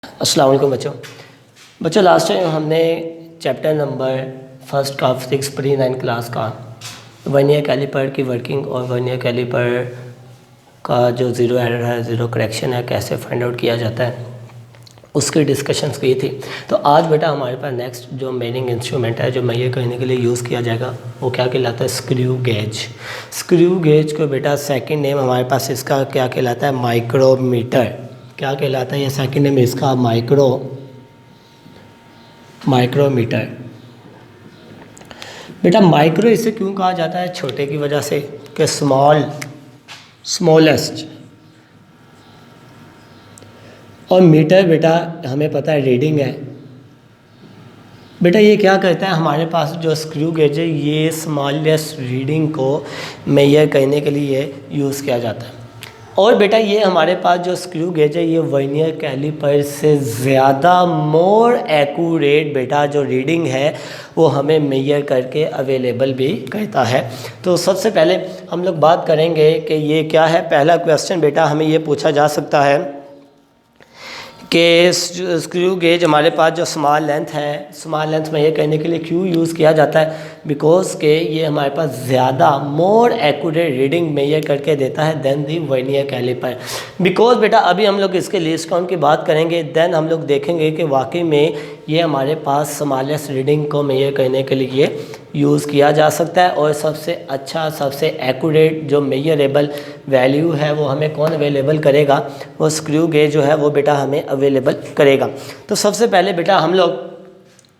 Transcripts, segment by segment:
अस्सलाम वालेकुम बच्चों लास्ट टाइम हमने चैप्टर नंबर फर्स्ट का फिजिक्स प्री 9 क्लास का वर्नियर कैलिपर की वर्किंग और वर्नियर कैलिपर का जो ज़ीरो एरर है, ज़ीरो करेक्शन है, कैसे फाइंड आउट किया जाता है, उसकी डिस्कशंस की थी। तो आज बेटा हमारे पास नेक्स्ट जो मेजरिंग इंस्ट्रूमेंट है जो मेजर करने के लिए यूज़ किया जाएगा वो क्या कहलाता है? Screw gauge. स्क्रू गेज को बेटा सेकंड नेम हमारे पास इसका क्या कहलाता है? माइक्रोमीटर। क्या कहलाता है? ये सेकंड नेम इसका माइक्रोमीटर। बेटा माइक्रो इसे क्यों कहा जाता है? छोटे की वजह से कि स्मॉलेस्ट, और मीटर बेटा हमें पता है रीडिंग है। बेटा ये क्या करता है? हमारे पास जो स्क्रू गेज है ये स्मॉलेस्ट रीडिंग को मेजर करने के लिए यूज़ किया जाता है। और बेटा ये हमारे पास जो स्क्रू गेज है ये वर्नियर कैलिपर से ज़्यादा मोर एक्यूरेट बेटा जो रीडिंग है वो हमें मेजर करके अवेलेबल भी करता है। तो सबसे पहले हम लोग बात करेंगे कि ये क्या है। पहला क्वेश्चन बेटा हमें ये पूछा जा सकता है कि स्क्रू गेज हमारे पास जो स्मॉल लेंथ है, स्मॉल लेंथ में ये कहने के लिए क्यों यूज़ किया जाता है? बिकॉज के ये हमारे पास ज़्यादा मोर एक्यूरेट रीडिंग मेजर करके देता है then the vernier caliper. Because बेटा अभी हम लोग इसके लीस्ट काउंट की बात करेंगे, देन हम लोग देखेंगे कि वाकई में ये हमारे पास स्मॉलेस्ट रीडिंग को मेजर करने के लिए यूज़ किया जा सकता है। और सबसे अच्छा, सबसे एक्यूरेट जो मेजरेबल वैल्यू है वो हमें कौन अवेलेबल करेगा? वो स्क्रू गेज जो है वो बेटा हमें अवेलेबल करेगा। तो सबसे पहले बेटा हम लोग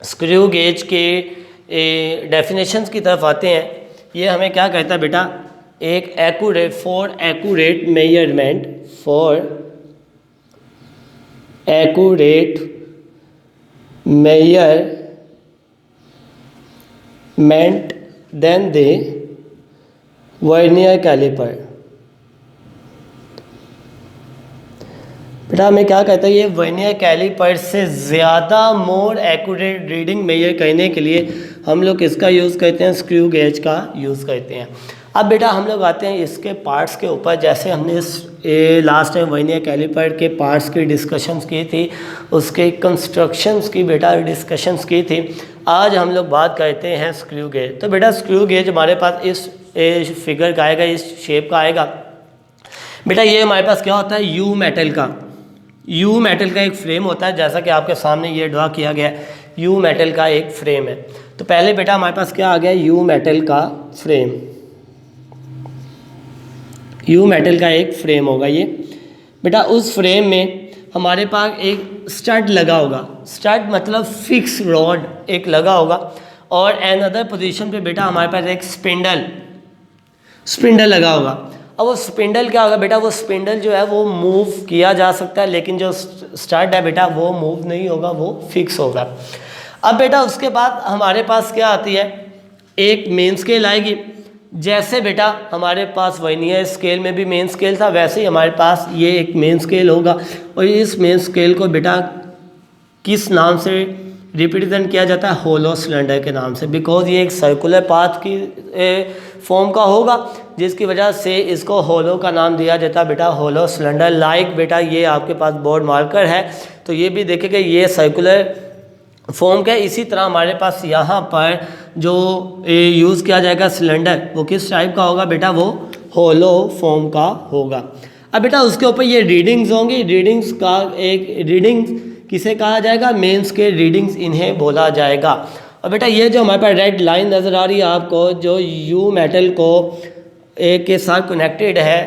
स्क्रू गेज के डेफिनेशंस की तरफ आते हैं। ये हमें क्या कहता है बेटा? एक accurate measurement, for accurate measurement than the vernier caliper. बेटा हमें क्या कहता है? ये वर्नियर कैलिपर से ज़्यादा मोर एक्यूरेट रीडिंग मेजर करने के लिए हम लोग किसका यूज़ करते हैं? स्क्रू गेज का यूज़ करते हैं। अब बेटा हम लोग आते हैं इसके पार्ट्स के ऊपर। जैसे हमने लास्ट टाइम वर्नियर कैलिपर के पार्ट्स की डिस्कशंस की थी, उसके कंस्ट्रक्शंस की बेटा डिस्कशंस की थी। आज हम लोग बात करते हैं स्क्रू गेज। तो बेटा स्क्रू गेज हमारे पास इस फिगर का आएगा, इस शेप का आएगा। बेटा ये हमारे पास क्या होता है? यू मेटल का एक फ्रेम होता है, जैसा कि आपके सामने ये ड्रा किया गया है। यू मेटल का एक फ्रेम है। तो पहले बेटा हमारे पास क्या आ गया? यू मेटल का फ्रेम। यू मेटल का एक फ्रेम होगा ये। बेटा उस फ्रेम में हमारे पास एक स्टड लगा होगा। स्टड मतलब फिक्स रॉड एक लगा होगा। और अनदर पोजीशन पे बेटा हमारे पास एक स्पिंडल लगा होगा। अब वो स्पिंडल क्या होगा बेटा? वो स्पिंडल जो है वो मूव किया जा सकता है, लेकिन जो स्टड है बेटा वो मूव नहीं होगा, वो फिक्स होगा। अब बेटा उसके बाद हमारे पास क्या आती है? एक मेन स्केल आएगी। जैसे बेटा हमारे पास वर्नियर स्केल में भी मेन स्केल था, वैसे ही हमारे पास ये एक मेन स्केल होगा। और इस मेन स्केल को बेटा किस नाम से रिप्रेजेंट किया जाता है? होलो सिलेंडर के नाम से। बिकॉज ये एक सर्कुलर पाथ की फॉर्म का होगा, जिसकी वजह से इसको होलो का नाम दिया जाता है बेटा, होलो सिलेंडर। लाइक बेटा ये आपके पास बोर्ड मार्कर है तो ये भी देखेगा ये सर्कुलर फॉर्म का है। इसी तरह हमारे पास यहाँ पर जो यूज़ किया जाएगा सिलेंडर वो किस टाइप का होगा बेटा? वो होलो फॉर्म का होगा। अब बेटा उसके ऊपर ये रीडिंग्स होंगी। रीडिंग्स का एक रीडिंग्स किसे कहा जाएगा? मेन स्केल रीडिंग्स इन्हें बोला जाएगा। और बेटा ये जो हमारे पास रेड लाइन नज़र आ रही है आपको, जो यू मेटल को एक के साथ कनेक्टेड है,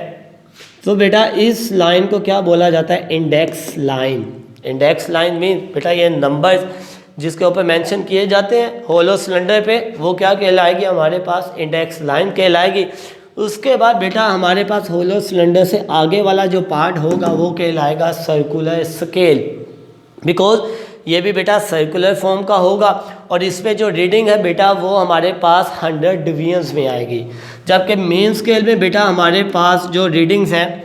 तो बेटा इस लाइन को क्या बोला जाता है? Index line. Index line mean बेटा ये नंबर्स जिसके ऊपर मेंशन किए जाते हैं होलो सिलेंडर पे, वो क्या कहलाएगी? हमारे पास इंडेक्स लाइन कहलाएगी। उसके बाद बेटा हमारे पास होलो सिलेंडर से आगे वाला जो पार्ट होगा वो कहलाएगा सर्कुलर स्केल। बिकॉज ये भी बेटा सर्कुलर फॉर्म का होगा। और इस पे जो रीडिंग है बेटा वो हमारे पास 100 डिवीजन्स में आएगी। जबकि मेन स्केल में बेटा हमारे पास जो रीडिंग्स हैं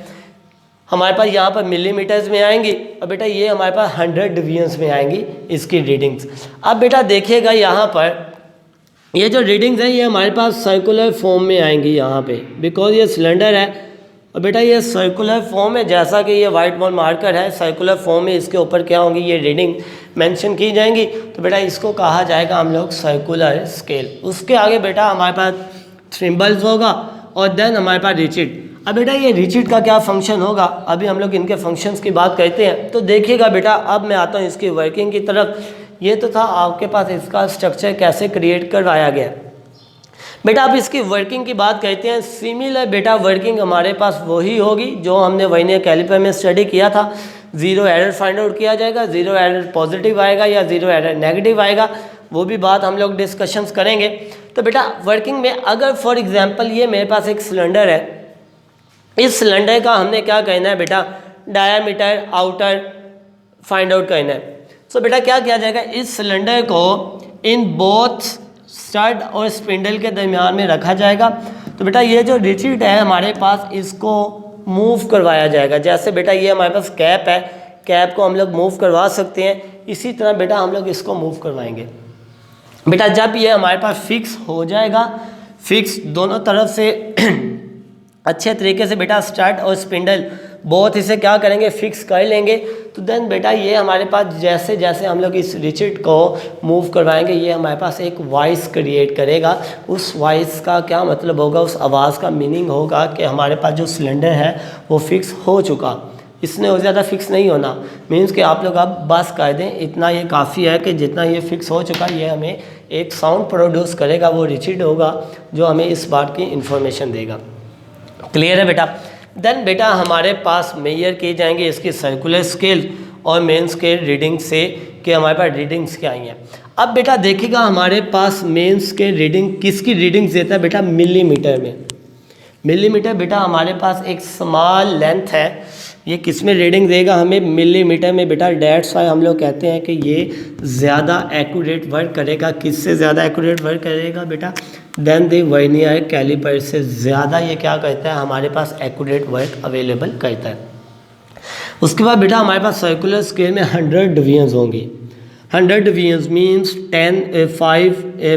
हमारे पास यहाँ पर मिलीमीटर्स में आएंगी, और बेटा ये हमारे पास 100 डिवीजन्स में आएंगी इसकी रीडिंग्स। अब बेटा देखिएगा यहाँ पर ये जो रीडिंग्स हैं ये हमारे पास सर्कुलर फॉर्म में आएंगी यहाँ पे। बिकॉज ये सिलेंडर है और बेटा ये सर्कुलर फॉर्म है, जैसा कि ये वाइट बॉल मार्कर है, सर्कुलर फॉर्म में इसके ऊपर क्या होंगी, ये रीडिंग मेंशन की जाएंगी। तो बेटा इसको कहा जाएगा हम लोग सर्कुलर स्केल। उसके आगे बेटा हमारे पास सिंबल्स होगा और देन हमारे पास रिजिड। अब बेटा ये रिजिड का क्या फंक्शन होगा, अभी हम लोग इनके फंक्शंस की बात करते हैं। तो देखिएगा बेटा, अब मैं आता हूँ इसकी वर्किंग की तरफ। ये तो था आपके पास इसका स्ट्रक्चर कैसे क्रिएट करवाया गया। बेटा अब इसकी वर्किंग की बात करते हैं। सिमिलर बेटा वर्किंग हमारे पास वही होगी जो हमने वर्नियर कैलिपर में स्टडी किया था। ज़ीरो एरर फाइंड आउट किया जाएगा, ज़ीरो एरर पॉजिटिव आएगा या ज़ीरो एरर नेगेटिव आएगा, वो भी बात हम लोग डिस्कशंस करेंगे। तो बेटा वर्किंग में अगर फॉर एग्जांपल ये मेरे पास एक सिलेंडर है, इस सिलेंडर का हमने क्या करना है बेटा, डायामीटर आउटर फाइंड आउट करना है। सो बेटा क्या किया जाएगा, इस सिलेंडर को इन बोथ स्टड और स्पिंडल के दरमियान में रखा जाएगा। तो बेटा ये जो रिजिड है हमारे पास, इसको मूव करवाया जाएगा। जैसे बेटा ये हमारे पास कैप है, कैप को हम लोग मूव करवा सकते हैं, इसी तरह बेटा हम लोग इसको मूव करवाएंगे। बेटा जब ये हमारे पास फिक्स हो जाएगा, फिक्स दोनों तरफ से अच्छे तरीके से बेटा स्टड और स्पिंडल बहुत इसे क्या करेंगे, फिक्स कर लेंगे। तो देन बेटा ये हमारे पास जैसे जैसे हम लोग इस रिजिड को मूव करवाएंगे, ये हमारे पास एक वॉइस क्रिएट करेगा। उस वॉइस का क्या मतलब होगा, उस आवाज़ का मीनिंग होगा कि हमारे पास जो सिलेंडर है वो फिक्स हो चुका, इसने और ज़्यादा फिक्स नहीं होना। मीन्स कि आप लोग अब बस कर दें, इतना ये काफ़ी है कि जितना ये फिक्स हो चुका, ये हमें एक साउंड प्रोड्यूस करेगा, वो रिजिड होगा जो हमें इस बात की इंफॉर्मेशन देगा। क्लियर है बेटा। देन बेटा हमारे पास मेजर किए जाएंगे इसकी सर्कुलर स्केल और मेन स्केल रीडिंग से कि हमारे पास रीडिंग्स क्या आई हैं। अब बेटा देखिएगा हमारे पास मेन स्केल रीडिंग किसकी रीडिंग्स देता है बेटा, मिलीमीटर में। मिलीमीटर बेटा हमारे पास एक स्मॉल लेंथ है, ये किस में रीडिंग देगा हमें, मिलीमीटर में बेटा। डेट्स वाई हम लोग कहते हैं कि ये ज़्यादा एक्यूरेट वर्क करेगा। किससे ज़्यादा एक्यूरेट वर्क करेगा बेटा, देन द वर्नियर कैलिपर से ज़्यादा ये क्या करता है, हमारे पास एक्यूरेट वर्क अवेलेबल करता है। उसके बाद बेटा हमारे पास सर्कुलर स्केल में 100 डिवीजन्स होंगी। 100 डिवीजन्स मीन्स 10 5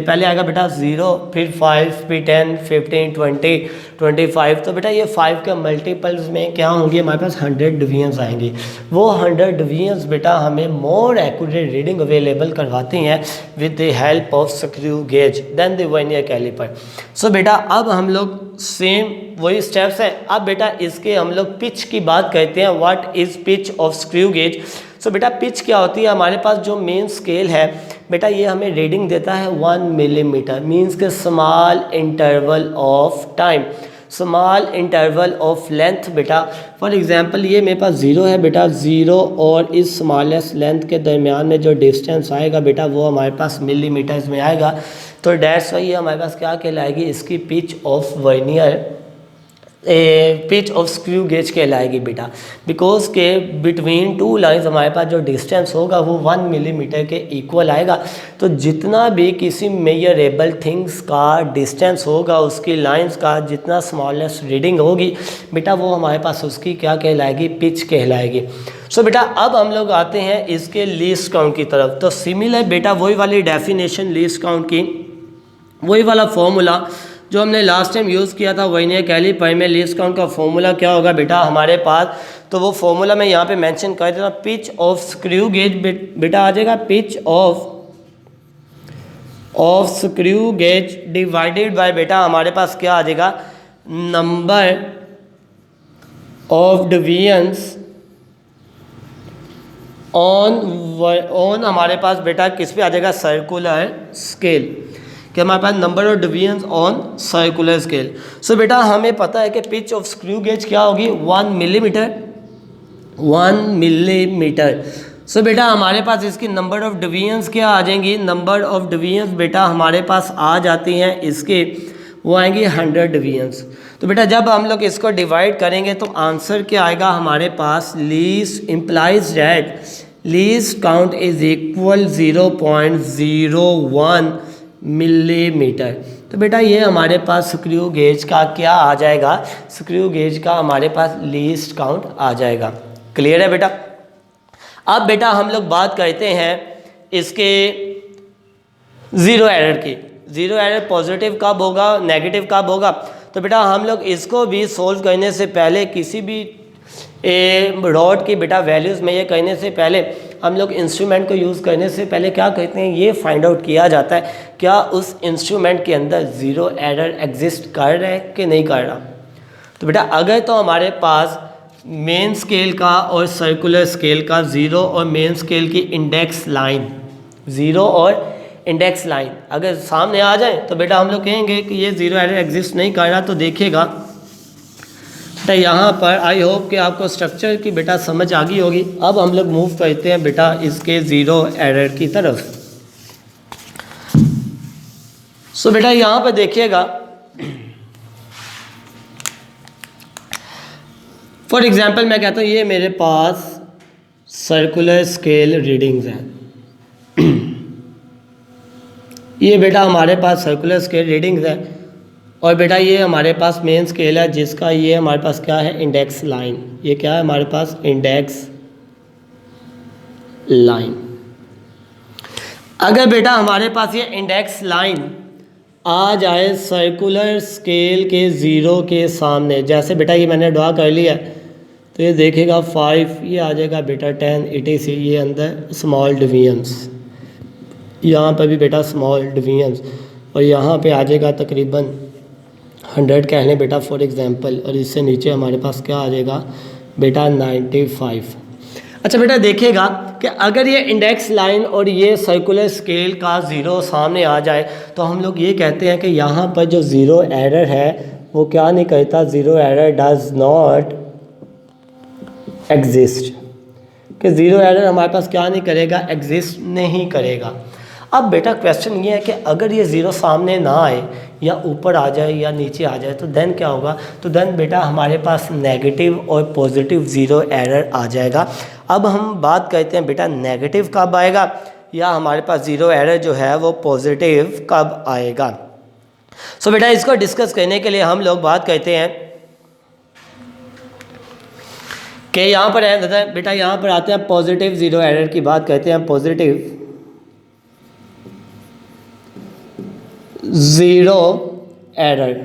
पहले आएगा बेटा 0, फिर 5, फिर 10, 15, 20, 25। तो बेटा ये 5 के मल्टीपल्स में क्या होंगे, हमारे पास 100 डिवीजन्स आएंगी। वो 100 डिवीजन्स बेटा हमें मोर एक्यूरेट रीडिंग अवेलेबल करवाती हैं with the help of screw gauge then the vernier caliper. So बेटा अब हम लोग सेम वही स्टेप्स हैं। अब बेटा इसके हम लोग पिच की बात करते हैं। What is pitch of screw gauge. So बेटा पिच क्या होती है, हमारे पास जो मेन स्केल है बेटा ये हमें रीडिंग देता है 1 मिलीमीटर, मीन्स के small interval of time, small interval of length बेटा। फॉर एग्जांपल ये मेरे पास 0 है बेटा, 0 और इस स्मॉलेस्ट लेंथ के दरमियान में जो डिस्टेंस आएगा बेटा वो हमारे पास मिलीमीटर्स में आएगा। तो डैट्स वाई ये हमारे पास क्या कहलाएगी, इसकी pitch of vernier pitch of screw gauge कहलाएगी बेटा। बिकॉज के बिटवीन टू लाइंस हमारे पास जो डिस्टेंस होगा वो 1 मिलीमीटर के इक्वल आएगा। तो जितना भी किसी मेजरेबल थिंग्स का डिस्टेंस होगा, उसकी लाइंस का जितना स्मॉलेस्ट रीडिंग होगी बेटा वो हमारे पास उसकी क्या कहलाएगी, पिच कहलाएगी। सो बेटा अब हम लोग आते हैं इसके लीस्ट काउंट की तरफ। तो सिमिलर बेटा वही वाली डेफिनेशन लीस्ट काउंट की, वही वाला फॉर्मूला जो हमने लास्ट टाइम यूज़ किया था वर्नियर कैलिपर में। लीस्ट काउंट का फॉर्मूला क्या होगा बेटा हमारे पास, तो वो फॉर्मूला मैं यहाँ पे मेंशन कर देता हूँ। पिच ऑफ स्क्रू गेज बेटा आ जाएगा, pitch of screw gauge divided by बेटा हमारे पास क्या आ जाएगा, नंबर ऑफ डिवीजन्स ऑन हमारे पास बेटा किस पे आ जाएगा, सर्कुलर स्केल, कि हमारे पास number of divisions on circular scale. So बेटा हमें पता है कि पिच ऑफ स्क्रू गेज क्या होगी, 1 मिलीमीटर, 1 मिलीमीटर। सो बेटा हमारे पास इसकी नंबर ऑफ डिवीजन्स क्या आ जाएंगी, नंबर ऑफ डिवीजन्स बेटा हमारे पास आ जाती हैं इसके, वो आएंगी 100 डिवीजन्स। तो बेटा जब हम लोग इसको डिवाइड करेंगे तो आंसर क्या आएगा हमारे पास, least implies that least count is equal 0.01 millimetre. तो बेटा ये हमारे पास स्क्रू गेज का क्या आ जाएगा, स्क्रू गेज का हमारे पास लीस्ट काउंट आ जाएगा। क्लियर है बेटा। अब बेटा हम लोग बात करते हैं इसके ज़ीरो एरर की। ज़ीरो एरर पॉजिटिव कब होगा, नेगेटिव कब होगा। तो बेटा हम लोग इसको भी सोल्व करने से पहले किसी भी रॉड की बेटा वैल्यूज़ में ये कहने से पहले हम लोग इंस्ट्रूमेंट को यूज़ करने से पहले क्या कहते हैं, ये फाइंड आउट किया जाता है क्या उस इंस्ट्रूमेंट के अंदर ज़ीरो एरर एग्जिस्ट कर रहा है कि नहीं कर रहा। तो बेटा अगर तो हमारे पास मेन स्केल का और सर्कुलर स्केल का ज़ीरो और मेन स्केल की इंडेक्स लाइन, ज़ीरो और इंडेक्स लाइन अगर सामने आ जाए तो बेटा हम लोग कहेंगे कि ये ज़ीरो एरर एग्जिस्ट नहीं कर रहा। तो देखिएगा बेटा यहाँ पर आई होप कि आपको स्ट्रक्चर की बेटा समझ आ गई होगी। अब हम लोग मूव करते हैं बेटा इसके ज़ीरो एरर की तरफ। सो बेटा यहाँ पर देखिएगा, फॉर एग्जांपल मैं कहता हूँ ये मेरे पास सर्कुलर स्केल रीडिंग्स हैं ये बेटा हमारे पास सर्कुलर स्केल रीडिंग्स है और बेटा ये हमारे पास मेन स्केल है जिसका ये हमारे पास क्या है, इंडेक्स लाइन। ये क्या है हमारे पास, इंडेक्स लाइन। अगर बेटा हमारे पास ये इंडेक्स लाइन आ जाए सर्कुलर स्केल के ज़ीरो के सामने, जैसे बेटा ये मैंने ड्रा कर लिया तो ये देखेगा 5, ये आ जाएगा बेटा 10, etc। ये अंदर स्मॉल डिवीजन्स, यहाँ पर भी बेटा स्मॉल डिवीजन्स और यहाँ पे आ जाएगा तकरीबन 100 कह लें बेटा फॉर एग्जांपल, और इससे नीचे हमारे पास क्या आ जाएगा बेटा 95। अच्छा बेटा देखिएगा कि अगर ये इंडेक्स लाइन और ये सर्कुलर स्केल का ज़ीरो सामने आ जाए तो हम लोग ये कहते हैं कि यहाँ पर जो ज़ीरो एरर है वो क्या नहीं करता, zero error does not exist, कि ज़ीरो एरर हमारे पास क्या नहीं करेगा, एग्जिस्ट नहीं करेगा। अब बेटा क्वेश्चन ये है कि अगर ये ज़ीरो सामने ना आए या ऊपर आ जाए या नीचे आ जाए तो देन क्या होगा, तो देन बेटा हमारे पास नेगेटिव और पॉजिटिव ज़ीरो एरर आ जाएगा। अब हम बात करते हैं बेटा नेगेटिव कब आएगा या हमारे पास ज़ीरो एरर जो है वो पॉजिटिव कब आएगा। सो बेटा इसको डिस्कस करने के लिए हम लोग बात करते हैं कि यहाँ पर है बेटा, यहाँ पर आते हैं पॉजिटिव ज़ीरो एरर की बात करते हैं, पॉजिटिव ज़ीरो एरर।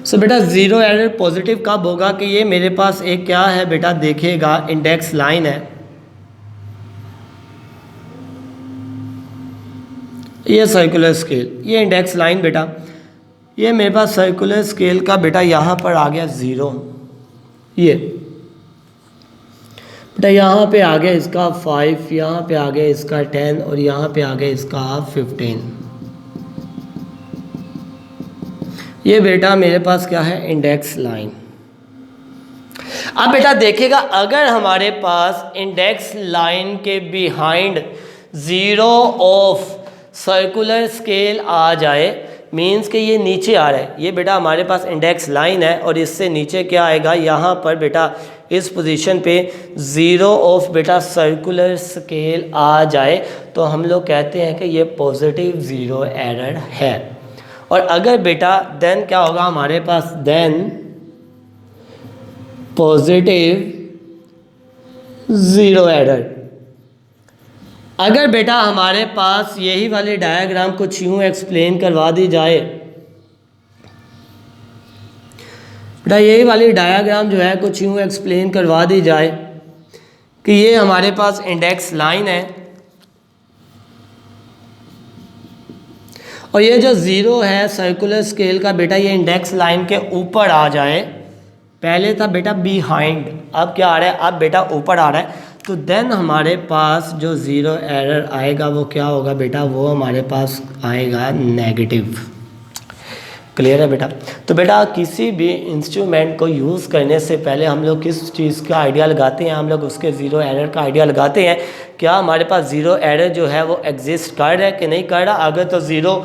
सो बेटा ज़ीरो एरर पॉजिटिव कब होगा कि ये मेरे पास एक क्या है बेटा, देखिएगा इंडेक्स लाइन है, ये सर्कुलर स्केल, ये इंडेक्स लाइन बेटा, ये मेरे पास सर्कुलर स्केल का बेटा यहाँ पर आ गया ज़ीरो, ये बेटा यहाँ पे आ गया इसका 5, यहाँ पे आ गया इसका 10 और यहाँ पे आ गया इसका 15। ये बेटा मेरे पास क्या है, इंडेक्स लाइन। अब बेटा देखिएगा अगर हमारे पास इंडेक्स लाइन के behind zero of circular scale आ जाए, मीन्स कि ये नीचे आ रहा है, ये बेटा हमारे पास इंडेक्स लाइन है और इससे नीचे क्या आएगा, यहाँ पर बेटा इस पोजीशन पे ज़ीरो ऑफ बेटा सर्कुलर स्केल आ जाए तो हम लोग कहते हैं कि ये पॉजिटिव ज़ीरो एरर है। और अगर बेटा देन क्या होगा हमारे पास, देन पॉजिटिव ज़ीरो एरर। अगर बेटा हमारे पास यही वाली डायग्राम कुछ यूँ एक्सप्लेन करवा दी जाए, बेटा यही वाली डायग्राम जो है कुछ यूँ एक्सप्लेन करवा दी जाए कि ये हमारे पास इंडेक्स लाइन है और ये जो ज़ीरो है सर्कुलर स्केल का बेटा ये इंडेक्स लाइन के ऊपर आ जाए, पहले था बेटा बिहाइंड, अब क्या आ रहा है, अब बेटा ऊपर आ रहा है, तो देन हमारे पास जो ज़ीरो एरर आएगा वो क्या होगा बेटा, वो हमारे पास आएगा नेगेटिव। क्लियर है बेटा। तो बेटा किसी भी इंस्ट्रूमेंट को यूज़ करने से पहले हम लोग किस चीज़ का आइडिया लगाते हैं, हम लोग उसके ज़ीरो एरर का आइडिया लगाते हैं, क्या हमारे पास ज़ीरो एरर जो है वो एग्जिस्ट कर रहा है कि नहीं कर रहा। अगर तो ज़ीरो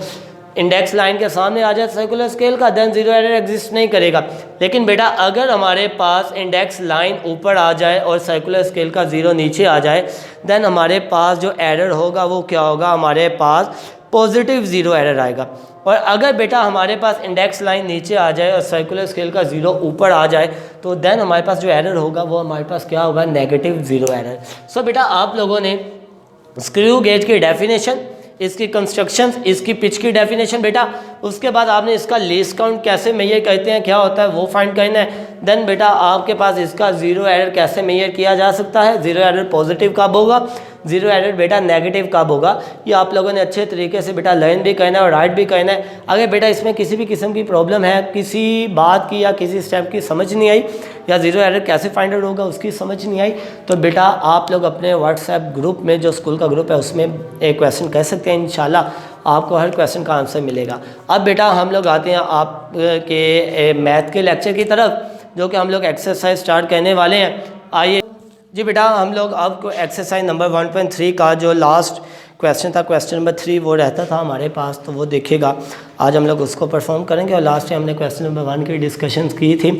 इंडेक्स लाइन के सामने आ जाए सर्कुलर स्केल का, देन ज़ीरो एरर एग्जिस्ट नहीं करेगा। लेकिन बेटा अगर हमारे पास इंडेक्स लाइन ऊपर आ जाए और सर्कुलर स्केल का ज़ीरो नीचे आ जाए, देन हमारे पास जो एरर होगा वो क्या होगा, हमारे पास पॉजिटिव ज़ीरो एरर आएगा। और अगर बेटा हमारे पास इंडेक्स लाइन नीचे आ जाए और सर्कुलर स्केल का ज़ीरो ऊपर आ जाए, तो देन हमारे पास जो एरर होगा वो हमारे पास क्या होगा, नेगेटिव ज़ीरो एरर। सो बेटा आप लोगों ने स्क्रू गेज की डेफिनेशन, इसकी कंस्ट्रक्शन, इसकी पिच की डेफिनेशन बेटा उसके बाद आपने इसका लीस्ट काउंट कैसे मेजर करते हैं, क्या होता है वो फाइंड करना है। देन बेटा आपके पास इसका ज़ीरो एरर कैसे मेजर किया जा सकता है, ज़ीरो एरर पॉजिटिव कब होगा, ज़ीरो एरर बेटा नेगेटिव कब होगा, ये आप लोगों ने अच्छे तरीके से बेटा लर्न भी करना है और राइट भी करना है। अगर बेटा इसमें किसी भी किस्म की प्रॉब्लम है, किसी बात की या किसी स्टेप की समझ नहीं आई, या ज़ीरो एरर कैसे फाइंड आउट होगा उसकी समझ नहीं आई, तो बेटा आप लोग अपने व्हाट्सएप ग्रुप में, जो स्कूल का ग्रुप है, उसमें एक क्वेश्चन कह सकते हैं। इंशाल्लाह आपको हर क्वेश्चन का आंसर मिलेगा। अब बेटा हम लोग आते हैं आप के मैथ के लेक्चर की तरफ, जो कि हम लोग एक्सरसाइज स्टार्ट करने वाले हैं। आइए जी बेटा, हम लोग आपको एक्सरसाइज नंबर 1.3 का जो लास्ट क्वेश्चन था, क्वेश्चन नंबर 3 वो रहता था हमारे पास, तो वो देखिएगा। आज हम लोग उसको परफॉर्म करेंगे। और लास्ट टाइम हमने क्वेश्चन नंबर 1 की डिस्कशंस की थी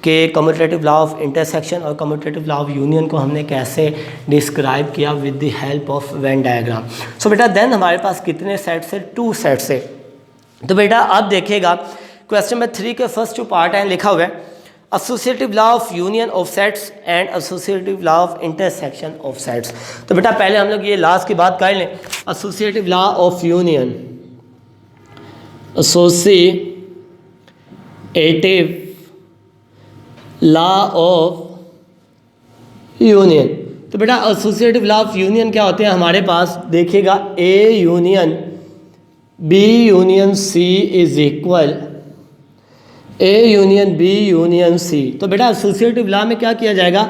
कि कम्यूटेटिव लॉ ऑफ इंटरसेक्शन और कम्यूटेटिव लॉ ऑफ यूनियन को हमने कैसे डिस्क्राइब किया with the help of Venn diagram. So बेटा देन हमारे पास कितने सेट से, 2 सेट से। तो बेटा आप देखिएगा क्वेश्चन नंबर 3 के फर्स्ट जो पार्ट है लिखा हुआ है associative law of union of sets and associative law of intersection of sets. तो बेटा पहले हम लोग ये लास्ट की बात कर लें। Associative law of union, associative law of union. तो बेटा एसोसिएटिव लॉ ऑफ यूनियन क्या होते हैं हमारे पास, देखिएगा A union B union C is equal A union B union C. तो बेटा एसोसिएटिव लॉ में क्या किया जाएगा,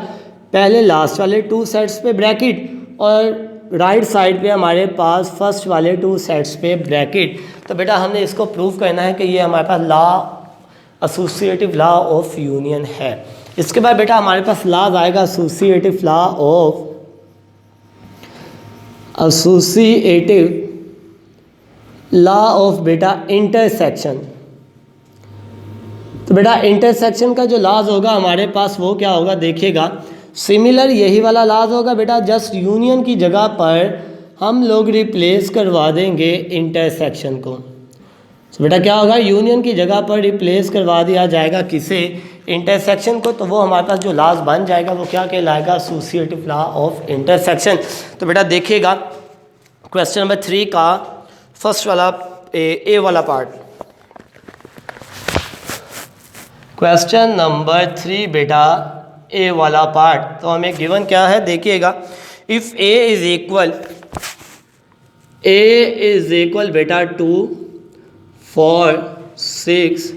पहले लास्ट वाले 2 सेट्स पे ब्रैकेट और राइट साइड पे हमारे पास फर्स्ट वाले 2 सेट्स पे ब्रैकेट। तो बेटा हमने इसको प्रूव करना है कि ये हमारे पास law associative law of union है। इसके बाद बेटा हमारे पास लॉज आएगा एसोसिएटिव लॉ ऑफ बेटा इंटरसेक्शन। तो बेटा इंटरसेक्शन का जो लॉज होगा हमारे पास वो क्या होगा, देखिएगा सिमिलर यही वाला लॉज होगा बेटा, जस्ट यूनियन की जगह पर हम लोग रिप्लेस करवा देंगे इंटरसेक्शन को। तो बेटा क्या होगा, यूनियन की जगह पर रिप्लेस करवा दिया जाएगा किसे, इंटरसेक्शन को। तो वो हमारे पास जो लॉज बन जाएगा वो क्या कहलाएगा, एसोसिएटिव लॉ ऑफ इंटरसेक्शन। तो बेटा देखिएगा क्वेश्चन नंबर 3 का फर्स्ट वाला ए वाला पार्ट, क्वेश्चन नंबर 3 बेटा ए वाला पार्ट। तो हमें गिवन क्या है, देखिएगा इफ ए इज इक्वल बेटा 2 4 6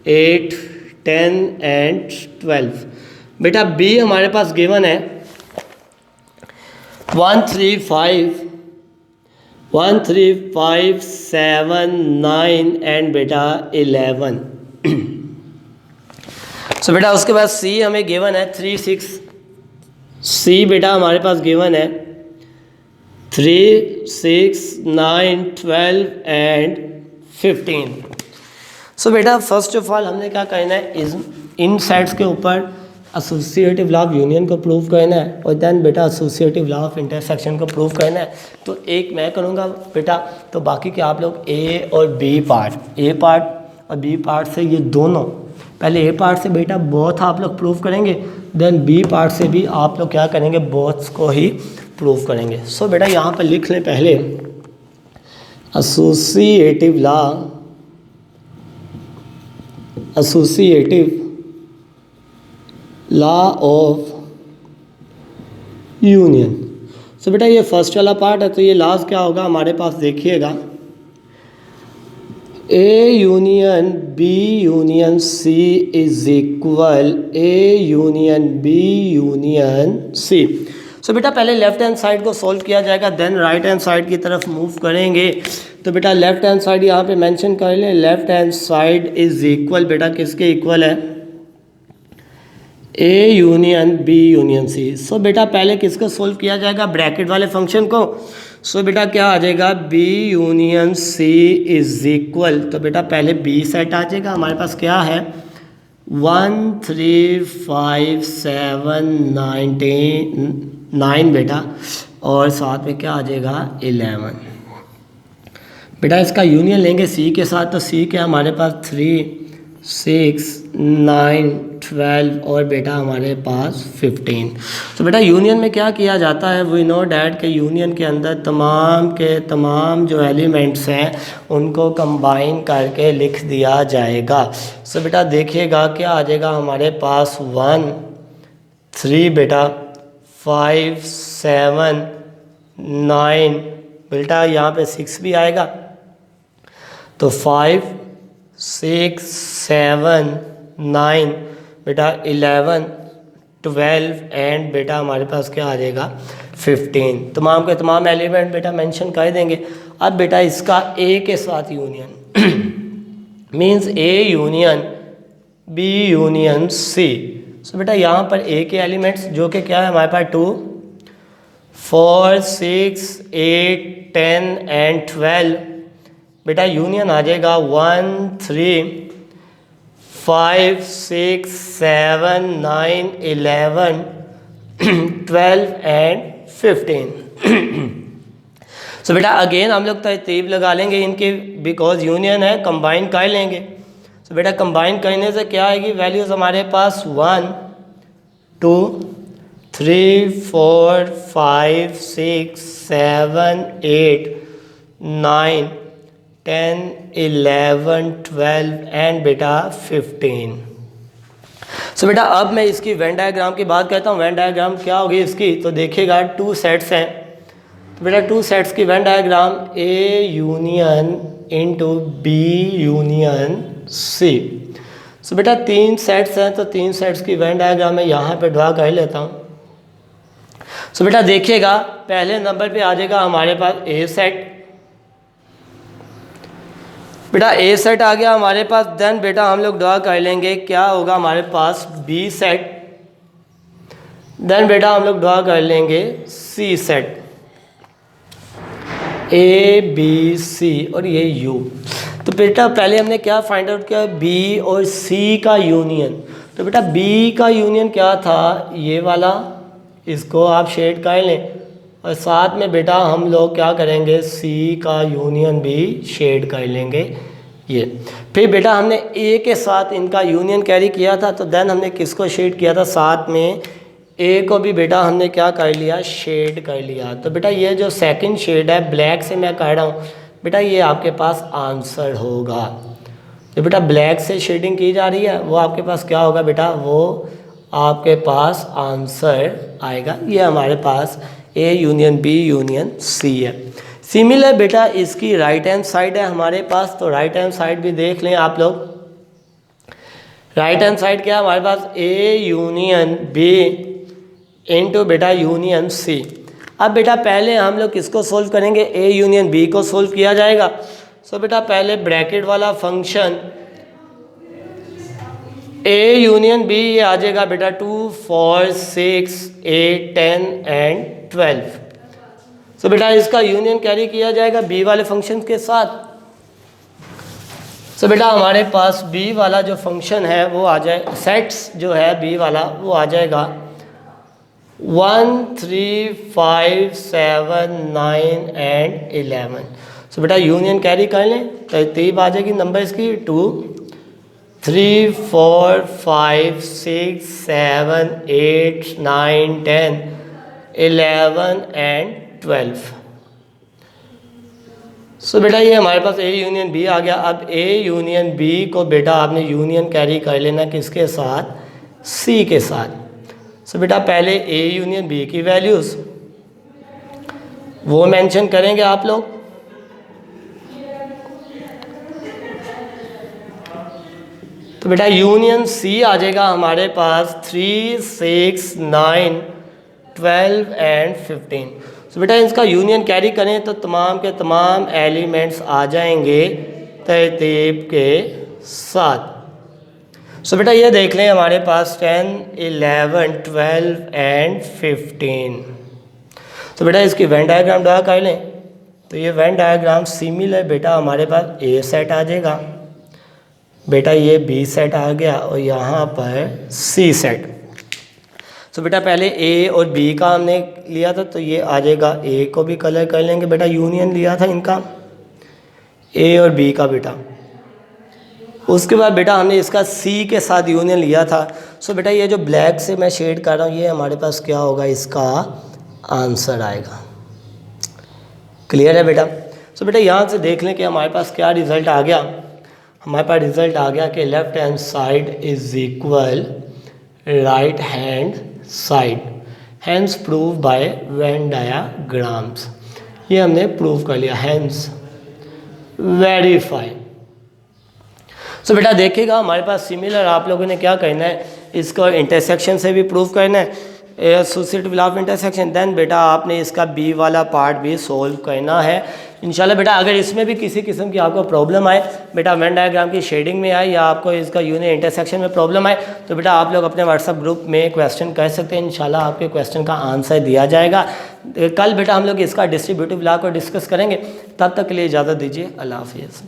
8 10 एंड 12। बेटा बी हमारे पास गिवन है 1 3 5 7 9 एंड बेटा 11। सो बेटा उसके बाद सी हमें गिवन है 3 6। सी बेटा हमारे पास गिवन है 3 6 9 12 एंड 15। सो बेटा फर्स्ट ऑफ ऑल हमने क्या करना है, इन सेट्स के ऊपर एसोसिएटिव लॉ ऑफ यूनियन को प्रूव करना है और देन बेटा एसोसिएटिव लॉ ऑफ इंटरसेक्शन को प्रूव करना है। तो एक मैं करूँगा बेटा, तो बाकी के आप लोग ए और बी पार्ट, ए पार्ट और बी पार्ट से ये दोनों, पहले ए पार्ट से बेटा बोथ आप लोग प्रूव करेंगे, देन बी पार्ट से भी आप लोग क्या करेंगे, बोथ को ही प्रूव करेंगे। सो बेटा यहाँ पर लिख लें पहले एसोसिएटिव लॉ ऑफ यूनियन। सो बेटा ये फर्स्ट वाला पार्ट है, तो ये लॉज क्या होगा हमारे पास, देखिएगा A union B union C is equal A union B union C. So बेटा पहले लेफ्ट हैंड साइड को सॉल्व किया जाएगा, देन राइट हैंड साइड की तरफ मूव करेंगे। तो बेटा लेफ्ट हैंड साइड यहाँ पे मेंशन कर लें, left hand side is equal बेटा किसके इक्वल है, A union B union C. So बेटा पहले किसको सोल्व किया जाएगा, ब्रैकेट वाले फंक्शन को। सो बेटा क्या आ जाएगा, B union C is equal, तो बेटा पहले बी सेट आ जाएगा, हमारे पास क्या है 1 3 5 7 9 बेटा, और साथ में क्या आ जाएगा 11। बेटा इसका यूनियन लेंगे सी के साथ, तो सी क्या हमारे पास 3 6 9 12 और बेटा हमारे पास 15। तो बेटा यूनियन में क्या किया जाता है, वी नो डैट के यूनियन के अंदर तमाम के तमाम जो एलिमेंट्स हैं उनको कंबाइन करके लिख दिया जाएगा। सो बेटा देखिएगा क्या आ जाएगा हमारे पास 1 3 बेटा 5 7 9 बेटा यहाँ पे 6 भी आएगा, तो 5 6 7 9 बेटा 11 12 एंड बेटा हमारे पास क्या आ जाएगा 15। तमाम के तमाम एलिमेंट बेटा मेंशन कर देंगे। अब बेटा इसका ए के साथ union means A union B union C. So बेटा यहाँ पर ए के एलिमेंट्स जो कि क्या है हमारे पास 2 4 6 8 10 एंड 12 बेटा यूनियन आ जाएगा 1 3 5 6 7 9 11 12 एंड 15। सो बेटा अगेन हम लोग तरतीब लगा लेंगे इनकी, बिकॉज यूनियन है, कंबाइन कर लेंगे। सो बेटा कंबाइन करने से क्या आएगी वैल्यूज़ हमारे पास 1 2 3 4 5 6 7 8 9 10 11 12 एंड बेटा 15। सो बेटा अब मैं इसकी वेन डायग्राम की बात करता हूँ। वेन डायग्राम क्या होगी इसकी, तो देखिएगा 2 सेट्स हैं, तो बेटा 2 सेट्स की Venn diagram A union into B union C. So बेटा 3 सेट्स हैं, तो 3 सेट्स की वेन डायग्राम मैं यहाँ पे ड्रा कर लेता हूँ। सो बेटा देखिएगा पहले नंबर पे आ जाएगा हमारे पास ए सेट, बेटा ए सेट आ गया हमारे पास। देन बेटा हम लोग ड्रा कर लेंगे क्या होगा हमारे पास बी सेट, देन बेटा हम लोग ड्रा कर लेंगे सी सेट, ए बी सी और ये यू। तो बेटा पहले हमने क्या फाइंड आउट किया, बी और सी का यूनियन। तो बेटा बी का यूनियन क्या था, ये वाला, इसको आप शेड कर लें, और साथ में बेटा हम लोग क्या करेंगे सी का यूनियन भी शेड कर लेंगे ये। फिर बेटा हमने ए के साथ इनका यूनियन कैरी किया था, तो देन हमने किसको शेड किया था, साथ में ए को भी बेटा हमने क्या कर लिया, शेड कर लिया। तो बेटा ये जो सेकंड शेड है ब्लैक से मैं कर रहा हूँ, बेटा ये आपके पास आंसर होगा। तो बेटा ब्लैक से शेडिंग की जा रही है वो आपके पास क्या होगा बेटा, वो आपके पास आंसर आएगा। ये हमारे पास A union B union C है। सिमिलर बेटा इसकी राइट हैंड साइड है हमारे पास, तो राइट हैंड साइड भी देख लें आप लोग। राइट हैंड साइड क्या है हमारे पास, ए यूनियन बी इनटू बेटा यूनियन सी। अब बेटा पहले हम लोग किसको सोल्व करेंगे, ए यूनियन बी को सोल्व किया जाएगा। सो बेटा पहले ब्रैकेट वाला फंक्शन ए यूनियन बी ये आ जाएगा बेटा 2 4 6 8 10 एंड 12। सो बेटा इसका यूनियन कैरी किया जाएगा बी वाले फंक्शन के साथ। सो बेटा हमारे पास बी वाला जो फंक्शन है वो आ जाए, सेट्स जो है बी वाला वो आ जाएगा 1 3 5 7 9 एंड 11। सो बेटा यूनियन कैरी कर लें, तरतीब आ जाएगी नंबर्स की 2 3 4 5 6 7 8 9 10 11 एंड 12। सो बेटा ये हमारे पास ए यूनियन बी आ गया। अब ए यूनियन बी को बेटा आपने यूनियन कैरी कर लेना किसके साथ, सी के साथ। सो बेटा पहले ए यूनियन बी की वैल्यूज़ वो मेंशन करेंगे आप लोग। तो बेटा यूनियन सी आ जाएगा हमारे पास 3 6 9 12 एंड 15। तो बेटा इसका यूनियन कैरी करें तो तमाम के तमाम एलिमेंट्स आ जाएंगे तरतीब के साथ। सो बेटा ये देख लें हमारे पास 10 11 12 एंड 15। तो बेटा इसकी वेन डायग्राम ड्रा कर लें, तो ये वेन डायग्राम सिमिलर बेटा हमारे पास ए सेट आ जाएगा, बेटा ये बी सेट आ गया और यहाँ पर सी सेट। तो बेटा पहले ए और बी का हमने लिया था, तो ये आ जाएगा, ए को भी कलर कर लेंगे, बेटा यूनियन लिया था इनका ए और बी का बेटा। उसके बाद बेटा हमने इसका सी के साथ यूनियन लिया था। सो बेटा ये जो ब्लैक से मैं शेड कर रहा हूँ ये हमारे पास क्या होगा, इसका आंसर आएगा। क्लियर है बेटा? सो बेटा यहाँ से देख लें कि हमारे पास क्या रिज़ल्ट आ गया। हमारे पास रिज़ल्ट आ गया कि left hand side is equal right hand side, hence prove by Venn diagrams. ये हमने प्रूव कर लिया, हैंस वेरीफाई। सो बेटा देखिएगा हमारे पास सिमिलर आप लोगों ने क्या करना है, इसको इंटरसेक्शन से भी प्रूव करना है, associative law of intersection. Then बेटा आपने इसका बी वाला पार्ट भी सोल्व करना है इंशाल्लाह। बेटा अगर इसमें भी किसी किस्म की आपको प्रॉब्लम आए, बेटा वेन डायग्राम की शेडिंग में आए या आपको इसका यूनिट इंटरसेक्शन में प्रॉब्लम आए, तो बेटा आप लोग अपने व्हाट्सएप ग्रुप में क्वेश्चन कर सकते हैं, इंशाल्लाह आपके क्वेश्चन का आंसर दिया जाएगा। कल बेटा हम लोग इसका डिस्ट्रीब्यूटिव लॉ को डिस्कस करेंगे। तब तक के लिए इजाज़त दीजिए, अल्लाह हाफिज़।